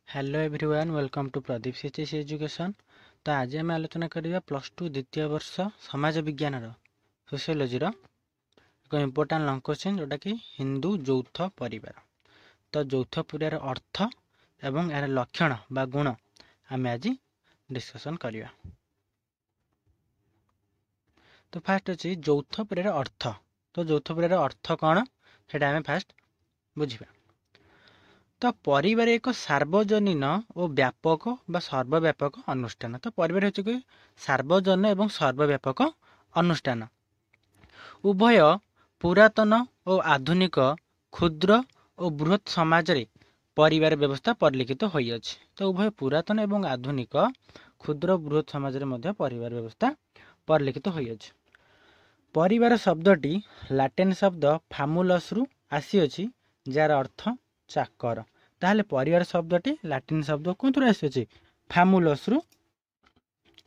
Hello everyone welcome to Pradeep CTC education. तो आज आम आलोचना करिया प्लस टू द्वितीय वर्ष समाज विज्ञान सोशियोलोजी एक इम्पोर्टाट लंग क्वेश्चन जोटा कि हिंदू यौथ परिवार। तो यौथ परिवार अर्थ एवं यार लक्षण बा गुण आम आज डिस्कसन करिया। तो फास्ट अच्छी यौथ परिवार अर्थ। तो यौथ परिवार अर्थ कौन से आम फास्ट बुझा। तो परिवार एक सार्वजनीन और व्यापक बा सर्वव्यापक अनुष्ठान। तो परिवार होची सार्वजन एवं सर्वव्यापक अनुष्ठान। उभय पुरातन और आधुनिक क्षुद्र और बृहत समाज रे परिवार व्यवस्था परिलिखित होई अछि। तो उभय पुरातन एवं आधुनिक क्षुद्र बृहत समाज रे मध्य परिवार व्यवस्था परिलिखित होई अछि। परिवार शब्दटी लाटिन शब्द फामुलस रु आसी अछि जार अर्थ चाकर। ताहले परिवार शब्दटी लाटिन शब्द कोंतु आसी अछि फामुलस रु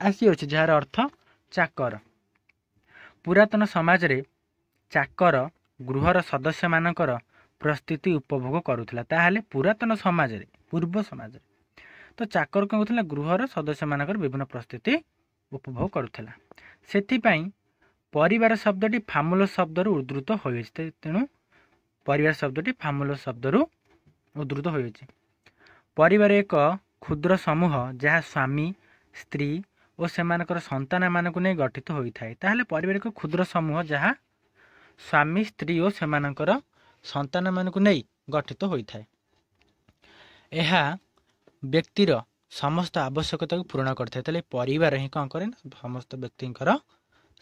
आसी अछि जार अर्थ चाकर। पुरातन समाज रे चाकर गृहर सदस्य मानकर परिस्थिति उपभोग करुथिला। ताहले पुरातन समाज रे पूर्व समाज रे तो चाकर कोन होथिला गृहर सदस्य मानकर विभिन्न परिस्थिति उपभोग करुथिला। सेथि पई परिवार शब्दटी फामुलस शब्द रु उद्धृत होय अछि। तेणु परिवार शब्दटी फामुलस शब्द रु उद्धृत होय अछि। परिवार एक क्षुद्र समूह जहाँ स्वामी स्त्री और सेमानकर संतान मानक नहीं गठित होई थाए। ताहले परिवार एक क्षुद्र समूह जहाँ स्वामी स्त्री और सेमानकर संतान मानक नहीं गठित होई थाए। एहा व्यक्तिर समस्त आवश्यकता को पूर्ण करथाय। ताले परिवार ही कौन करे समस्त व्यक्तिंकर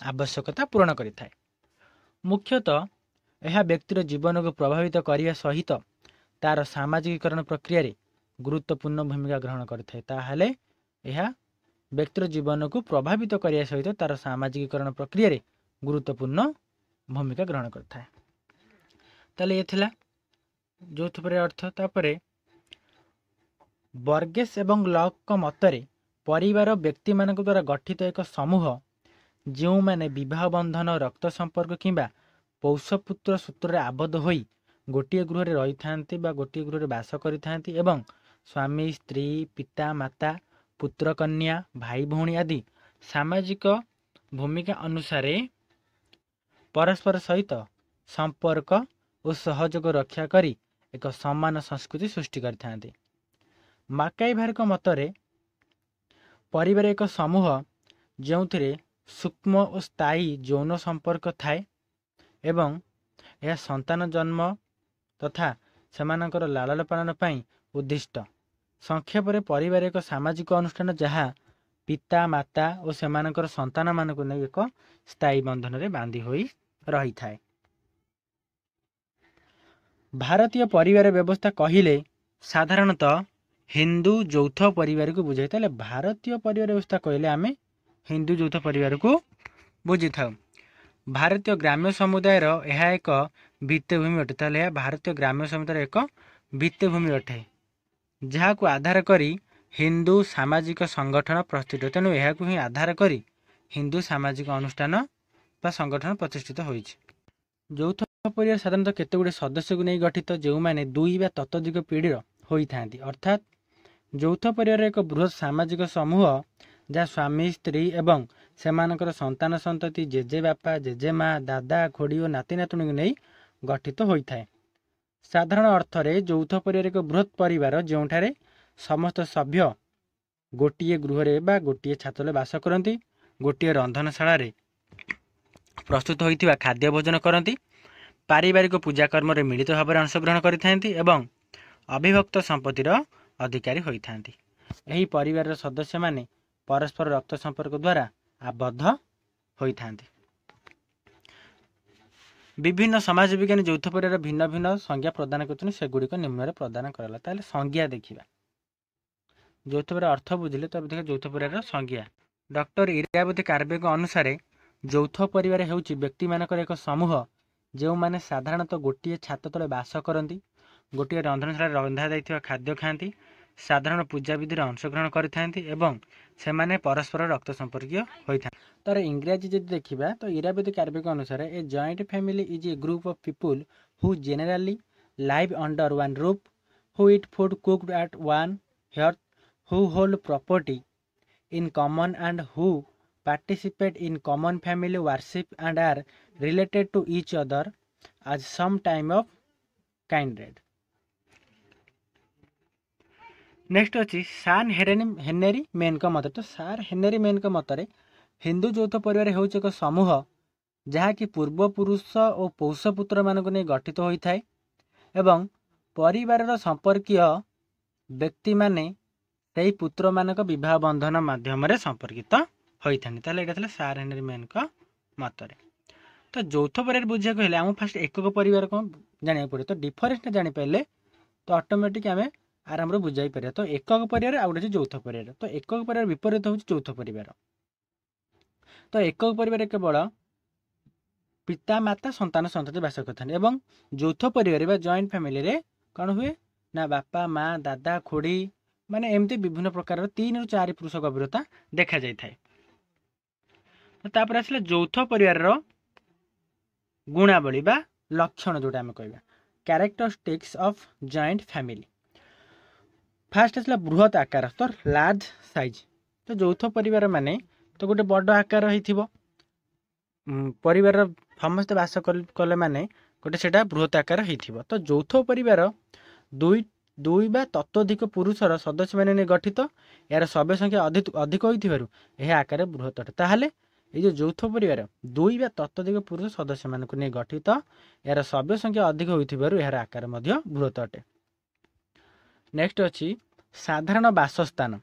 आवश्यकता पूर्ण करि थाए। मुख्यतः यह व्यक्तिर जीवन को प्रभावित करने सहित तार सामाजिकरण प्रक्रिया रे गुरुत्वपूर्ण भूमिका ग्रहण करथाय। ताहले यह व्यक्तिर जीवन को प्रभावित करने सहित तार सामाजिकरण प्रक्रिया रे गुरुत्वपूर्ण भूमिका ग्रहण करथाय। ताले ये थिला यौथ परिवार अर्थ। तापरे बर्गेस एवं लॉक को मतरे परिवार व्यक्ति मानक द्वारा गठित एक समूह जो माने विवाह बंधन रक्त संपर्क किंबा पौषपुत्र सूत्र आबद्ध होई गोटे गृह रे रही थांती बा गोटे गृह रे वास करि थांती एवं स्वामी स्त्री पिता माता पुत्र कन्या भाई भौणी आदि सामाजिक भूमिका अनुसार परस्पर सहित संपर्क और सहयोग रक्षा करी एक समान संस्कृति सृष्टि करथांती। माकाइभार मतरे परिवार एक समूह जो सूक्ष्म और स्थायी यौन संपर्क थाए एवं यह संतान जन्म तथा सेमानकर लालन पालन पाई उद्दिष्ट। संक्षेप रे परिवार एक सामाजिक अनुष्ठान जहाँ पिता माता और सेमानकर संतान मानक नहीं एक स्थायी बंधन रे बांधी होई रही थाए। भारतीय परिवार व्यवस्था कहिले साधारणतः हिंदू यौथ परिवार को बुझाई। ताले भारतीय परिवार व्यवस्था कहले आमे हिंदू यौथ परिवार को बुझी था। भारतीय ग्राम्य समुदाय यह एक भित्तिभूमि अटे। ताले यह भारतीय ग्राम्य समुदाय एक भित्तिभूमि अटे जहाँ को आधार करी हिंदू सामाजिक संगठन प्रतिष्ठित। तेणु यह ही आधार करी हिंदू सामाजिक अनुष्ठान बा संगठन प्रतिष्ठित होइछि। यौथ परिवार साधारणतः केते गुडे सदस्य को नहीं गठित जो माने दुई बा ततोधिक पीढ़ी होई थांती। अर्थात यौथ परिवार एक बृहत सामाजिक समूह जहाँ स्वामी स्त्री एवं सेमानकर संतान संतति जेजे बापा जेजे माँ दादा खोड़ी और नाती नातुणी को नहीं गठित होता है। साधारण अर्थरे यौथ परिवार एक बृहत परिवार जोठारे समस्त सभ्य गोटे गृह बा गोटे छात तले बास करती गोटे रंधनशाला रे प्रस्तुत होइथिबा खाद्य भोजन करती पारिवारिक पूजा कर्म रे मिलित भाव में अंशग्रहण करथांती एवं अविभक्त संपत्तिर अधिकारी होइथांती। एही परिवार सदस्य माने परस्पर रक्त संपर्क द्वारा आबद्ध होइथांती। विभिन्न समाज विज्ञान यौथ परिवार भिन्न भिन्न संज्ञा प्रदान करछन सेगुड़िक निम्न प्रदान करला। ताले संज्ञा देखिबा यौथ परिवार अर्थ बुझिले तब देखा यौथ परिवार संज्ञा। डॉक्टर इरावती कार्बेक अनुसार यौथ परिवार हेउची व्यक्ति मानकर एक समूह जो माने साधारणतः गोटे छात तले बास करती गोटे रंधनशाला रंधा जाइथिबा खाद्य खाती साधारण पूजा विधि अंशग्रहण करथांती एवं सेमाने परस्पर रक्त संपर्कीय होइथांती। तार इंग्राजी जदि देखिबा तो इरावती कार्बेक अनुसार a joint family is a group of people who generally live under one roof who eat food cooked at one here who hold property in common and who participate in common family worship and are related to each other as some time of kindred. Next अच्छी सान Henry main मत। तो सार Henry main मतरे हिंदू यौथ परिवार हूँ एक समूह जहाँकि पूर्वपुरुष और पौषपुत्र मानक नहीं गठित होता है एवं परिवार संपर्कीय व्यक्ति माने से पुत्र मानक विवाह बंधन माध्यम संपर्कित होता है। ताले एटा सार हेनरी मेन मतरे। तो यौथ परिवार बुझा हेल्ले आम फास्ट एकक परिवार कौन जाना पड़े। तो डिफरेन्स जापारे तो ऑटोमेटिक आम आराम बुझाई पारे। तो एकक परिवार आ गए यौथ परिवार। तो एकक परिवार विपरीत हूँ यौथ परिवार। तो एकक परिवार केवल पिता माता संतान संतति बास करते हैं। यौथ परिवार जॉइंट फैमिली रे कौन हुए ना बापा माँ दादा खोड़ी माने एमती विभिन्न प्रकार 3 ରୁ 4 पुरुष गभीरता देखा जाए। तापर आसला यौथ परिवार गुणावली बा लक्षण जोटा आम कह characteristics of joint family. Fast आसला बृहत आकार तो लार्ज साइज। तो यौथ परिवार माने तो गोटे बड़ आकार हो परिवार समस्त बास कले माने गोटे सेटा बृहत आकार हो। तो यौथ परिवार दुई बा तत्वधिक पुरुषर सदस्य मैंने गठित यार सभ्य संख्या अधिक होती आकार बृहत अटे। ताहले ये यौथ परिवार दुई बा तत्वधिक पुरुष सदस्य मानक नहीं गठित यार सभ्य संख्या अधिक होती यार आकार बृहत अटे। नेक्स्ट अच्छी साधारण बासस्थान।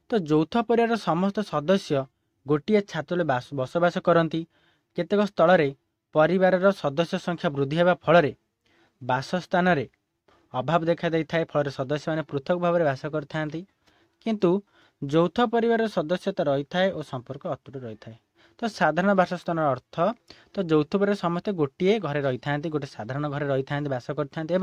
तो यौथ परिवार समस्त सदस्य गोटे छात बसवास करती। केतेक स्थल परिवार सदस्य संख्या वृद्धि होगा फल बासस्थान अभाव देखा था। फल सदस्य मैंने पृथक भाव में बास करते किंतु यौथ परिवार सदस्यता रही है और संपर्क अतुट रही है। तो साधारण बासस्थान अर्थ तो यौथ परिवार समस्ते गोटे घर रही था गोटे साधारण घर रही था बास करते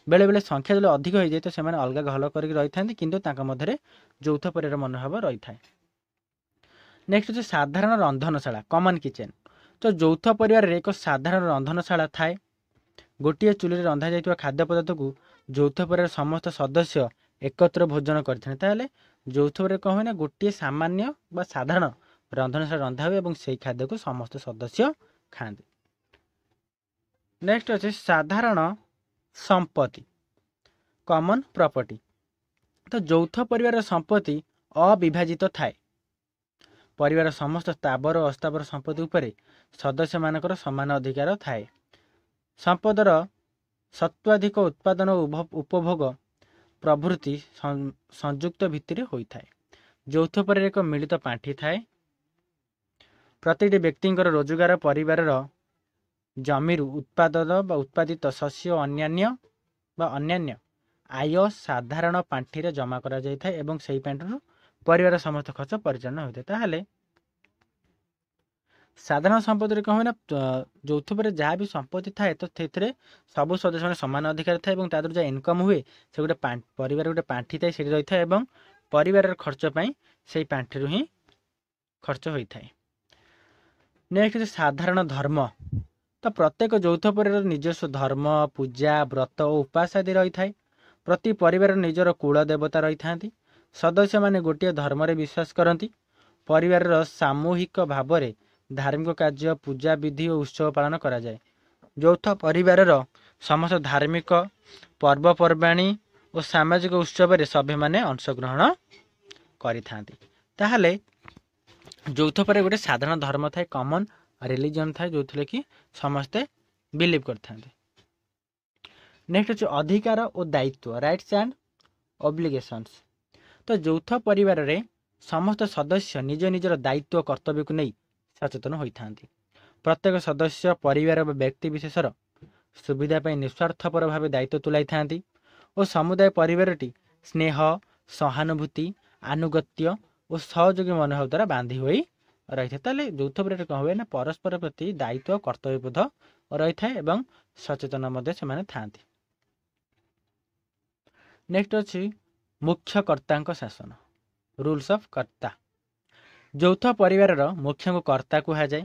बेले बेले संख्या जो अधिक हो जाए तो से अलग घर कर रही था किंतु मध्य यौथ परिवार मनोभाव रही है। नेक्स्ट होची साधारण रंधनशाला कॉमन किचन। तो यौथ परिवार रे एक साधारण रंधनशाला थाए। गोटे चूल्हे रंधा जाइतिबा खाद्य पदार्थ को यौथ परिवार समस्त सदस्य एकत्र भोजन करते। यौथ परिवार कौन हुए ना गोटे सामान्य बा साधारण रंधनशाला रंधा हुए और से खाद्य को समस्त सदस्य खाते। नेक्स्ट अच्छे साधारण संपत्ति कॉमन प्रॉपर्टी। तो यौथ परिवार संपत्ति अविभाजित थाए। परिवार समस्त स्थावर और अस्थावर संपत्ति उपरे सदस्य मानकर समान अधिकार थाए। संपदर सत्वाधिक उत्पादन और उपभोग प्रभृति संयुक्त भित्तिरे होइथाए। यौथ परिवार एक मिलित पांठी थाए। प्रतिटी व्यक्तिंकर रोजगार परिवार जमीर उत्पादन बा उत्पादित शस्य अन्यान्य आय साधारण पांठी रे जमा करा जाय थाए एवं सेही पांठी परिवार समस्त खर्च परिचालन होता है। ताहले साधारण संपत्ति कौन ना यौथ परिवार जहाँ भी संपत्ति थाए तो सब सदस्य मैंने समान अधिकार थाए और तादर जहाँ इनकम हुए से गोटे परिवार गोटे पांठी थाए से रही था और परिवार खर्च पाई से पांठी ही खर्च होता है। नेक्स्ट साधारण धर्म। तो प्रत्येक यौथ परिवार निजस्व धर्म पूजा व्रत और उपास आदि रही है। प्रति परिवार निजर कुल देवता रही था। सदस्य माने गोटे धर्म रे विश्वास करती। परिवार सामूहिक भाव में धार्मिक कार्य पूजा विधि और उत्सव पालन करा जाए। यौथ परिवार समस्त धार्मिक पर्वपर्वाणी और सामाजिक उत्सव रे सभ्य माने अंशग्रहण करिथांती। ताहले यौथ परिवार गोटे साधारण धर्म थाए कॉमन रिलीजन थाए जो कि समस्ते बिलीव करथांती। नेक्स्ट होची अधिकार और दायित्व राइट्स एंड ऑब्लिगेशंस। तो यौथ परिवार रे समस्त सदस्य निज निजर दायित्व कर्तव्य को नहीं सचेतन होता। प्रत्येक सदस्य परिवार व्यक्ति विशेषर सुविधा पर निस्वार्थपर भाव दायित्व तुलाई था और समुदाय परिवारटी स्नेह सहानुभूति आनुगत्य और सहयोगी मनोभाव द्वारा बांधी हुई रही है। यौथ परिवार कौन हुए ना परस्पर प्रति दायित्व कर्तव्यबोध रही है सचेतन से। नेक्स्ट अच्छी मुख्य कर्ता शासन रूल्स ऑफ कर्ता। यौथ परिवार मुख्य को कर्ता कहुए।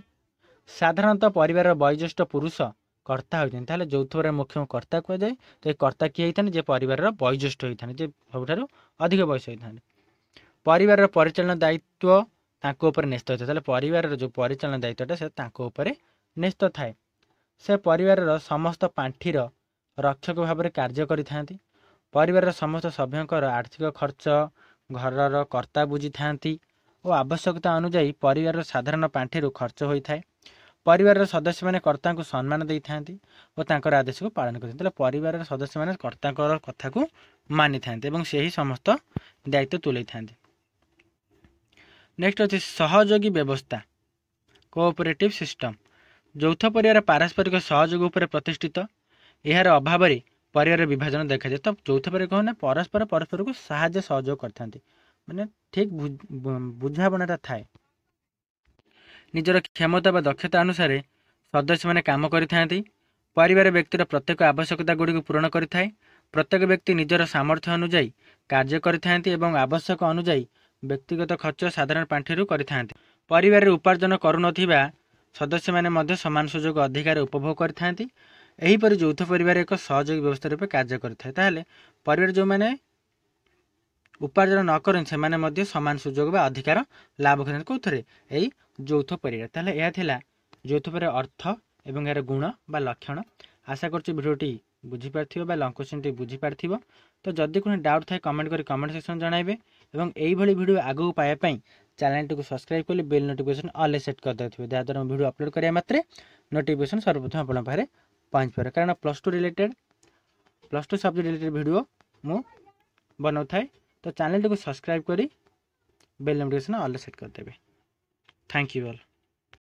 साधारणतः परिवार वयोज्येष्ठ पुरुष कर्ता होइथान ताले यौथ परिवार मुख्य कर्ता कुआ जाए। तो ये कर्ता किए होइथान जे परिवार वयोज्येष्ठ होइथान जे सबठारु अधिक बयस होइथान। परिवार परिचालन दायित्व तांको ऊपर न्यस्त होता है। परिवार जो परिचालन दायित्वटा से तांको ऊपर न्यस्त थाए। से परिवार समस्त पांठीर रक्षक भाव में कार्य करिथांती। परिवार समस्त सभ्यंकर आर्थिक खर्च घरर कर्ता बुझी थांती और आवश्यकता अनुଯାयी परिवार साधारण पांठीरू खर्च होता है। परिवार सदस्य मैंने कर्ता को सम्मान दे था और तांकर आदेश को पालन करते। परिवार सदस्य मैंने कर्ता कथा को मानि था से ही समस्त दायित्व तुले था। नेक्स्ट अच्छे सहयोगी व्यवस्था कोऑपरेटिव सिस्टम। यौथ परिवार पारस्परिक सहयोग उपर प्रतिष्ठित। यार अभाव परिवार विभाजन देखा जाए। तो यौथ परिवार कहना परस्पर परस्पर को साहाय्य सहयोग करते माने ठीक बुझावनाटा थाए। निजर क्षमता व दक्षता अनुसार सदस्य मैंने काम करिथांती। परिवार व्यक्तिर प्रत्येक आवश्यकता गुड़ी पूरण करिथाए। प्रत्येक व्यक्ति निजर सामर्थ्य अनुଯାयी कार्य करिथांती एवं आवश्यक अनुଯାयी व्यक्तिगत खर्च साधारण पांठीरू करिथांती। परिवार उपार्जन करुनथिबा सदस्य मैंने मध्य समान सुजोग अधिकार उपभोग करिथांती। एहीपरि यौथ परिवार एक सहयोगी व्यवस्था रूप कार्य करिथाए। ताहले परिवार जो मैंने उपार्जन न करन से माने मध्य समान सुजोग बा अधिकार लाभ करन कोथरे एई यौथ परिवार। ताहले एहा थिला यौथ परिवार अर्थ एवं यार गुण बा लक्षण। आशा करछु भिडियोटी बुझी पारथिबो बा लंग क्वेश्चन टी बुझी पारथिबो। तो जदि कोनो डाउट थाए कमेंट करी कमेंट सेक्शन जणाइबे एवं एई भली भिडियो आगु पाया पई चैनल टी को सब्सक्राइब कर बेल नोटिफिकेशन ऑल सेट कर देथिबे। जहा द्वारा वीडियो अपलोड करिया मात्रे नोटिफिकेशन सर्वप्रथम आपन पारे पहुंच पारे। कारण plus two subject related video मु बनाउ थाए। तो चैनल टी को सब्सक्राइब करी बेल नोटिफिकेशन ऑल सेट कर देबे। Thank you all.